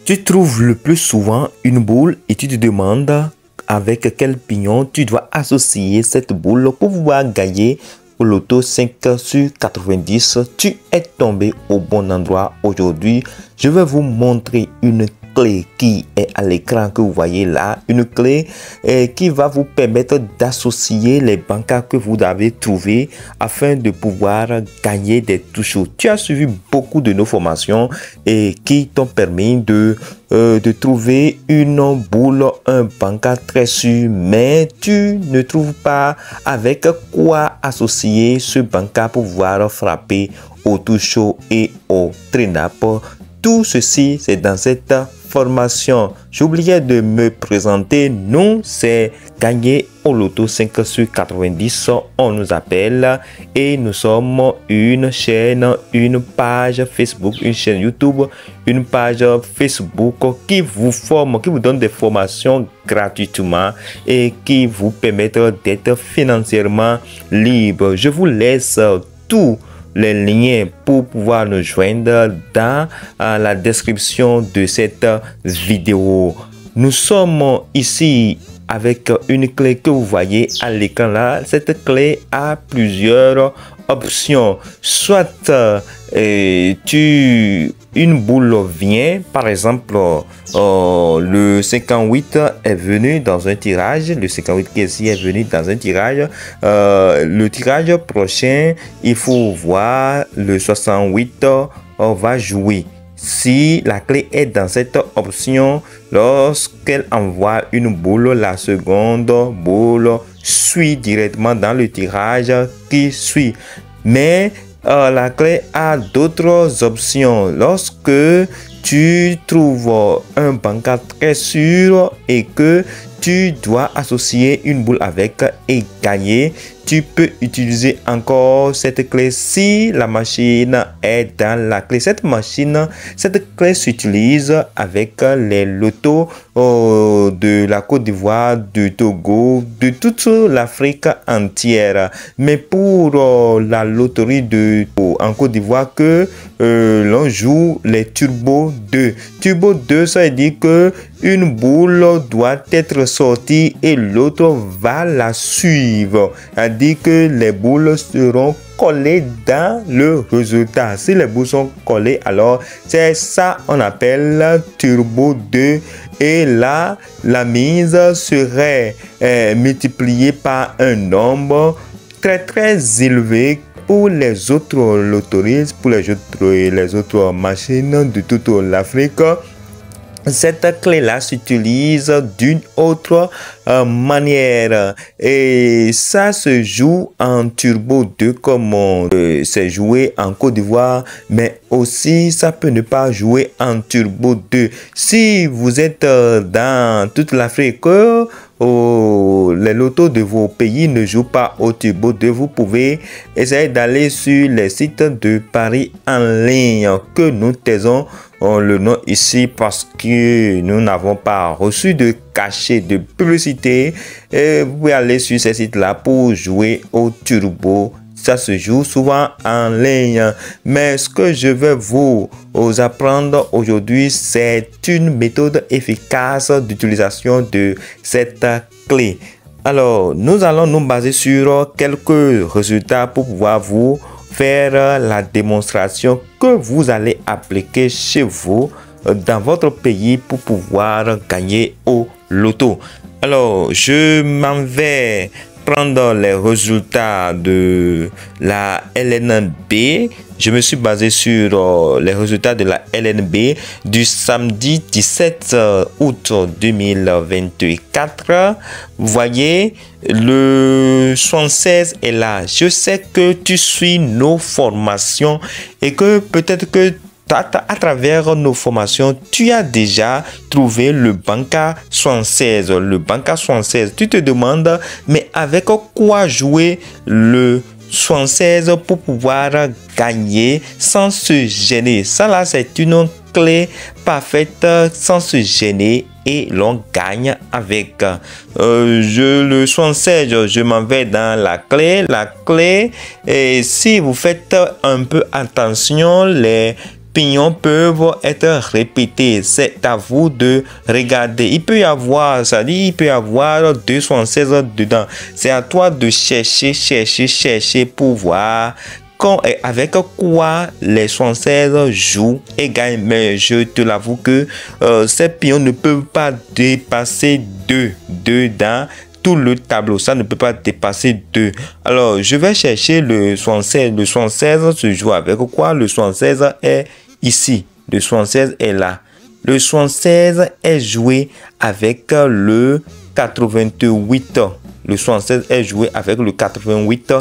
Tu trouves le plus souvent une boule et tu te demandes avec quel pignon tu dois associer cette boule pour pouvoir gagner au loto 5 sur 90. Tu es tombé au bon endroit aujourd'hui. Je vais vous montrer une clé qui est à l'écran que vous voyez là, une clé qui va vous permettre d'associer les bancaires que vous avez trouvés afin de pouvoir gagner des touches. Tu as suivi beaucoup de nos formations et qui t'ont permis de trouver une boule, un bancaire très sûr, mais tu ne trouves pas avec quoi associer ce bancaire pour pouvoir frapper au touche et au trinap. Tout ceci, c'est dans cette formation. J'oubliais de me présenter. Nous, c'est gagner au loto 5 sur 90. On nous appelle et nous sommes une chaîne, une page Facebook, une chaîne YouTube, une page Facebook qui vous forme, qui vous donne des formations gratuitement et qui vous permettent d'être financièrement libre. Je vous laisse tout les liens pour pouvoir nous joindre dans la description de cette vidéo. Nous sommes ici avec une clé que vous voyez à l'écran là. Cette clé a plusieurs options. Soit une boule vient, par exemple, le 58 est venu dans un tirage, le 58 qui est ici est venu dans un tirage. Le tirage prochain, il faut voir le 68 va jouer. Si la clé est dans cette option, lorsqu'elle envoie une boule, la seconde boule suit directement dans le tirage qui suit. Mais la clé a d'autres options. Lorsque tu trouves un bancaire très sûr et que tu dois associer une boule avec et gagner, tu peux utiliser encore cette clé si la machine est dans la clé. Cette clé s'utilise avec les lotos de la Côte d'Ivoire, du Togo, de toute l'Afrique entière. Mais pour la loterie en Côte d'Ivoire que l'on joue les Turbo 2. Turbo 2, ça veut dire que une boule doit être sortie et l'autre va la suivre. C'est-à-dire que les boules seront collées dans le résultat. Si les boules sont collées, alors c'est ça on appelle Turbo 2. Et là, la mise serait multipliée par un nombre très élevé pour les autres loteries, pour les autres machines de toute l'Afrique. Cette clé-là s'utilise d'une autre manière et ça se joue en Turbo 2 comme c'est joué en Côte d'Ivoire, mais aussi ça peut ne pas jouer en Turbo 2. Si vous êtes dans toute l'Afrique, les lotos de vos pays ne jouent pas au Turbo 2, vous pouvez essayer d'aller sur les sites de paris en ligne que nous taisons le nom ici parce que nous n'avons pas reçu de cachet de publicité. Et vous pouvez aller sur ces sites là pour jouer au Turbo. Ça se joue souvent en ligne. Mais ce que je vais vous apprendre aujourd'hui, c'est une méthode efficace d'utilisation de cette clé. Alors, nous allons nous baser sur quelques résultats pour pouvoir vous faire la démonstration que vous allez appliquer chez vous dans votre pays pour pouvoir gagner au loto. Alors, je m'en vais prendre les résultats de la LNB. Je me suis basé sur les résultats de la LNB du samedi 17 août 2024. Vous voyez, le 76 est là. Je sais que tu suis nos formations et que peut-être que à travers nos formations, tu as déjà trouvé le bancaire 76. Le bancaire 76, tu te demandes, mais avec quoi jouer le 76 pour pouvoir gagner sans se gêner. Ça là, c'est une clé parfaite sans se gêner et l'on gagne avec. Le 76, je m'en vais dans la clé. Et si vous faites un peu attention, les pions peuvent être répétés. C'est à vous de regarder. Il peut y avoir, ça dit, il peut y avoir 216 dedans. C'est à toi de chercher pour voir avec quoi les 76 jouent et gagnent. Mais je te l'avoue que ces pions ne peuvent pas dépasser 2 dans tout le tableau. Ça ne peut pas dépasser 2. Alors, je vais chercher le 76. Le 76 se joue avec quoi? Le 76 est ici. Le 76 est là. Le 76 est joué avec le 88. Le 76 est joué avec le 88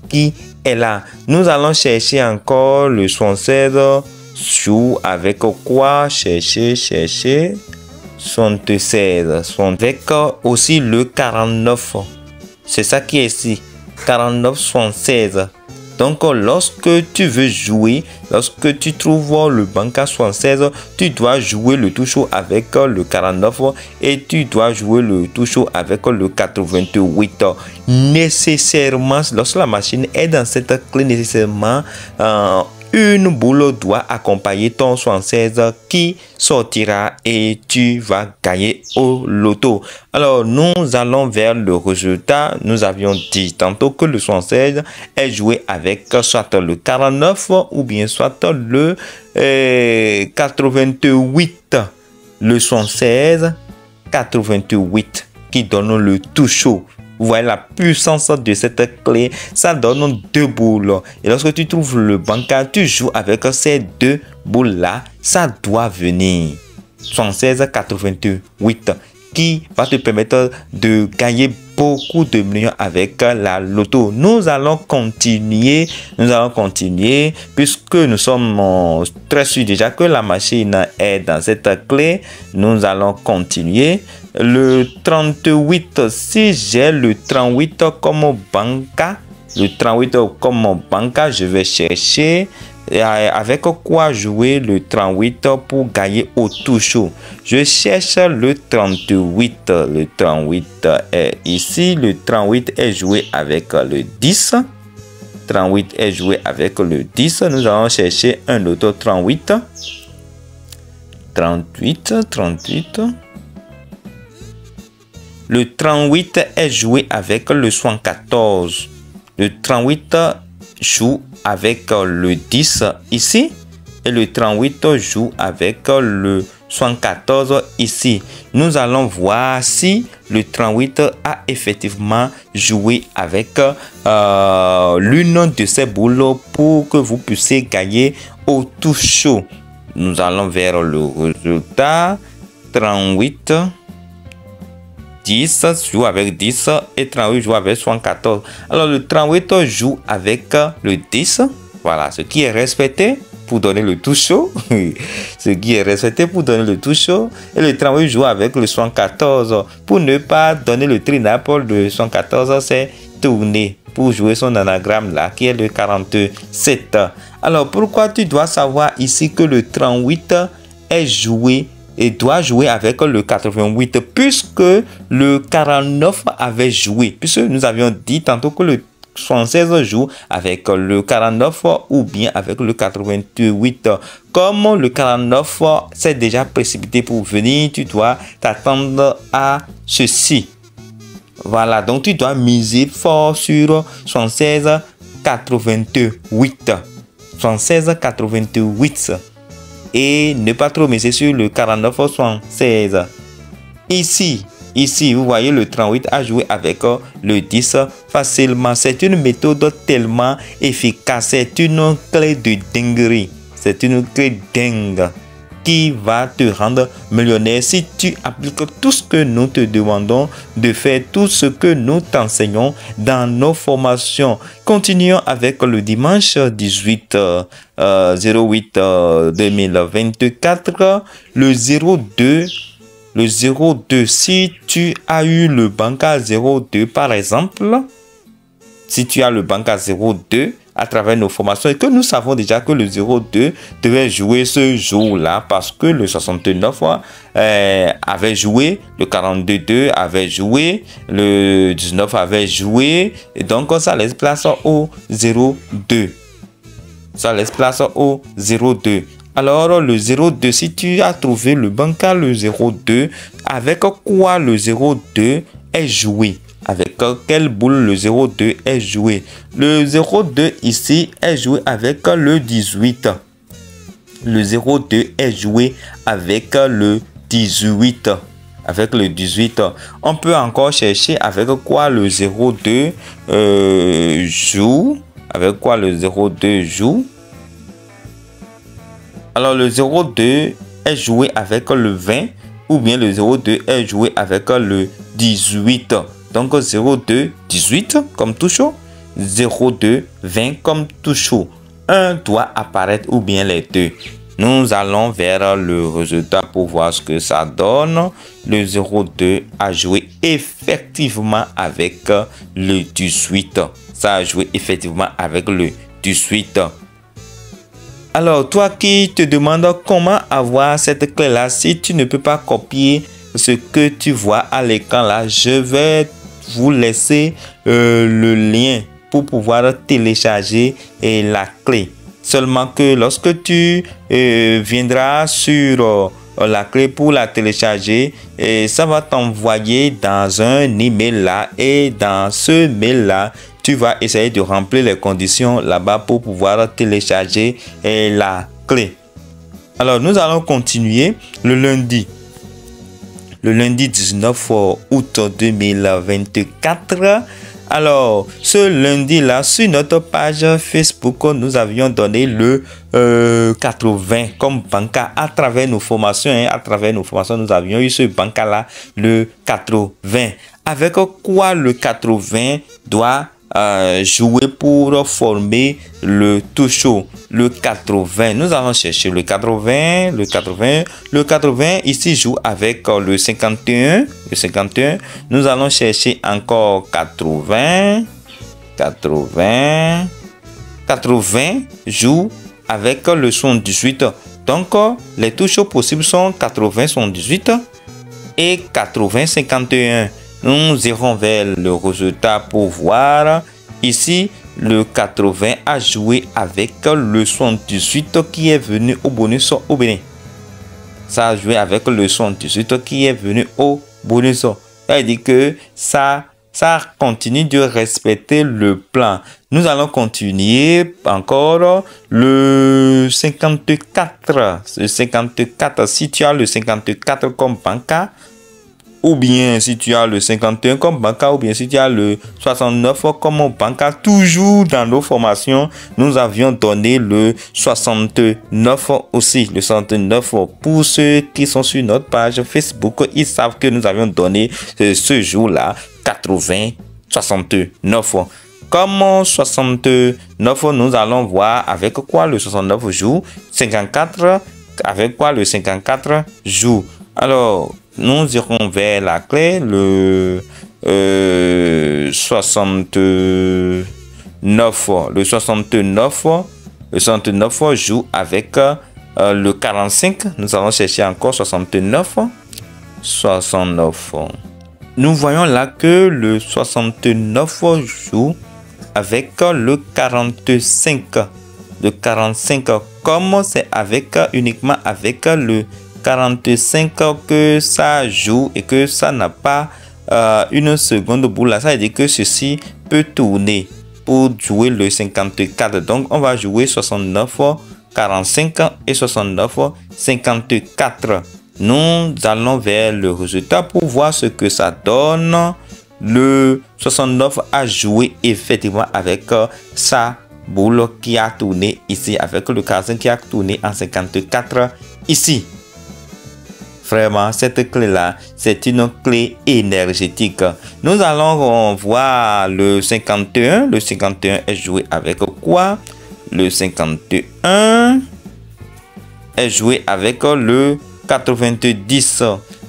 qui est là. Nous allons chercher encore le 76 joue avec quoi? Chercher. 76. Avec aussi le 49. C'est ça qui est ici. 49, 76. Donc, lorsque tu veux jouer, lorsque tu trouves le banca 76, tu dois jouer le touche avec le 49 et tu dois jouer le touche avec le 88. Nécessairement, lorsque la machine est dans cette clé, nécessairement, une boule doit accompagner ton 76 qui sortira et tu vas gagner au loto. Alors, nous allons vers le résultat. Nous avions dit tantôt que le 76 est joué avec soit le 49 ou bien soit le 88. Le 76, 88 qui donne le tout chaud. Vous voyez la puissance de cette clé, ça donne 2 boules. Et lorsque tu trouves le banca, tu joues avec ces 2 boules-là, ça doit venir. 76, 88, qui va te permettre de gagner beaucoup de millions avec la loto. Nous allons continuer, puisque nous sommes très sûrs déjà que la machine est dans cette clé. Nous allons continuer. Le 38, si j'ai le 38 comme banca, je vais chercher avec quoi jouer le 38 pour gagner au touche. Je cherche le 38. Le 38 est ici. Le 38 est joué avec le 10. 38 est joué avec le 10. Nous allons chercher un autre 38. 38. Le 38 est joué avec le 74. Le 38 joue avec le 10 ici. Et le 38 joue avec le 74 ici. Nous allons voir si le 38 a effectivement joué avec l'une de ces boules pour que vous puissiez gagner au tout chaud. Nous allons vers le résultat. 38. 10 joue avec 10 et 38 joue avec 74. Alors le 38 joue avec le 10. Voilà, ce qui est respecté pour donner le tout chaud. Ce qui est respecté pour donner le tout chaud. Et le 38 joue avec le 74. Pour ne pas donner le trinaple de 74, c'est tourner pour jouer son anagramme là qui est le 47. Alors pourquoi tu dois savoir ici que le 38 est joué et doit jouer avec le 88 puisque le 49 avait joué, puisque nous avions dit tantôt que le 76 joue avec le 49 ou bien avec le 88. Comme le 49 s'est déjà précipité pour venir, tu dois t'attendre à ceci. Voilà, donc tu dois miser fort sur 76 88. 76 88. Et ne pas trop miser sur le 49 76. Ici, vous voyez le 38 a joué avec le 10 facilement. C'est une méthode tellement efficace. C'est une clé de dinguerie. C'est une clé dingue qui va te rendre millionnaire si tu appliques tout ce que nous te demandons de faire, tout ce que nous t'enseignons dans nos formations. Continuons avec le dimanche 18 08 2024, le 02. Le 02, si tu as eu le banca 02 par exemple, si tu as le banca 02 à travers nos formations et que nous savons déjà que le 02 devait jouer ce jour-là parce que le 69 avait joué, le 42 avait joué, le 19 avait joué et donc ça laisse place au 02. Ça laisse place au 02. Alors, le 02, si tu as trouvé le banca, le 02, avec quoi le 02 est joué? Avec quelle boule le 02 est joué? Le 02 ici est joué avec le 18. Le 02 est joué avec le 18. Avec le 18. On peut encore chercher avec quoi le 02 joue. Avec quoi le 02 joue. Alors le 02 est joué avec le 20 ou bien le 02 est joué avec le 18. Donc 02, 18 comme tout chaud. 02, 20 comme tout chaud. Un doit apparaître ou bien les deux. Nous allons vers le résultat pour voir ce que ça donne. Le 02 a joué effectivement avec le 18. Ça a joué effectivement avec le 18. Alors, toi qui te demandes comment avoir cette clé-là, si tu ne peux pas copier ce que tu vois à l'écran là, je vais vous laisser le lien pour pouvoir télécharger la clé. Seulement que lorsque tu viendras sur la clé pour la télécharger, ça va t'envoyer dans un email là, et dans ce mail là, tu vas essayer de remplir les conditions là-bas pour pouvoir télécharger la clé. Alors, nous allons continuer le lundi. Le lundi 19 août 2024. Alors, ce lundi-là, sur notre page Facebook, nous avions donné le 80 comme banca à travers nos formations. À travers nos formations, nous avions eu ce banca-là, le 80. Avec quoi le 80 doit jouer pour former le tout chaud? Le 80, nous allons chercher le 80. Le 80 ici joue avec le 51. Le 51, nous allons chercher encore 80 joue avec le 78. Donc les touches possibles sont 80 78 et 80 51. Nous irons vers le résultat pour voir. Ici, le 80 a joué avec le 78 qui est venu au bonus au Bénin. Ça a joué avec le 78 qui est venu au bonus. Ça veut dire que ça continue de respecter le plan. Nous allons continuer encore le 54. Le 54, si tu as le 54 comme banca, ou bien si tu as le 51 comme banca, ou bien si tu as le 69 comme banca, toujours dans nos formations, nous avions donné le 69 aussi. Le 69, pour ceux qui sont sur notre page Facebook, ils savent que nous avions donné ce jour-là 80, 69. Comme 69, nous allons voir avec quoi le 69 joue. 54, avec quoi le 54 joue. Alors, nous irons vers la clé, le 69. Le 69 joue avec le 45. Nous allons chercher encore 69. Nous voyons là que le 69 joue avec le 45. Le 45, comme c'est uniquement avec le 45 que ça joue et que ça n'a pas une seconde boule là, ça veut dire que ceci peut tourner pour jouer le 54. Donc on va jouer 69 45 et 69 54. Nous allons vers le résultat pour voir ce que ça donne. Le 69 a joué effectivement avec sa boule qui a tourné ici, avec le 45 qui a tourné en 54 ici. Vraiment, cette clé-là, c'est une clé énergétique. Nous allons voir le 51. Le 51 est joué avec quoi? Le 51 est joué avec le 90.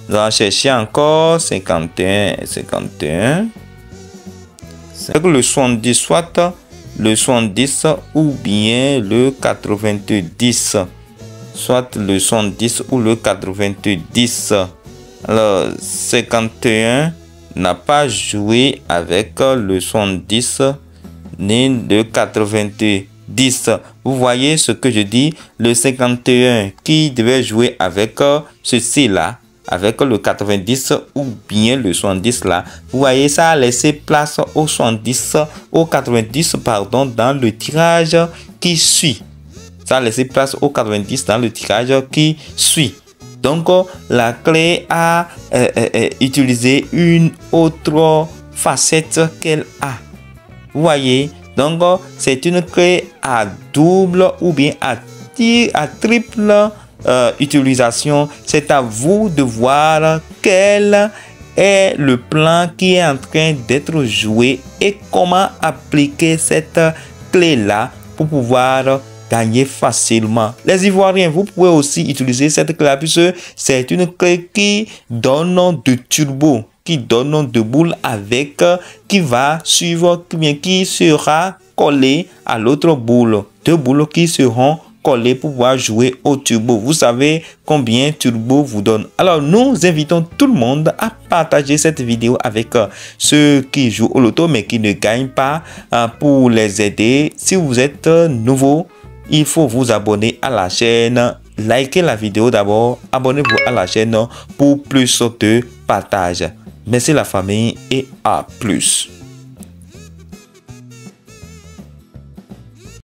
Nous allons chercher encore 51. C'est le 70, soit le 70 ou bien le 90. Soit le 110 ou le 90. Alors, 51 n'a pas joué avec le 110 ni le 90. 10. Vous voyez ce que je dis, le 51 qui devait jouer avec ceci là, avec le 90 ou bien le 70 là. Vous voyez, ça a laissé place au 70, au 90 pardon, dans le tirage qui suit. Ça a laissé place au 90 dans le tirage qui suit. Donc, la clé a utilisé une autre facette qu'elle a. Vous voyez, donc c'est une clé à double ou bien à triple utilisation. C'est à vous de voir quel est le plan qui est en train d'être joué et comment appliquer cette clé-là pour pouvoir gagner facilement. Les Ivoiriens, vous pouvez aussi utiliser cette clé puisque c'est une clé qui donne de turbo, qui donne de boules avec, qui va suivre, qui sera collé à l'autre boule. Deux boules qui seront collées pour pouvoir jouer au turbo. Vous savez combien turbo vous donne. Alors, nous invitons tout le monde à partager cette vidéo avec ceux qui jouent au loto mais qui ne gagnent pas pour les aider. Si vous êtes nouveau, il faut vous abonner à la chaîne. Likez la vidéo d'abord. Abonnez-vous à la chaîne pour plus de partage. Merci la famille et à plus.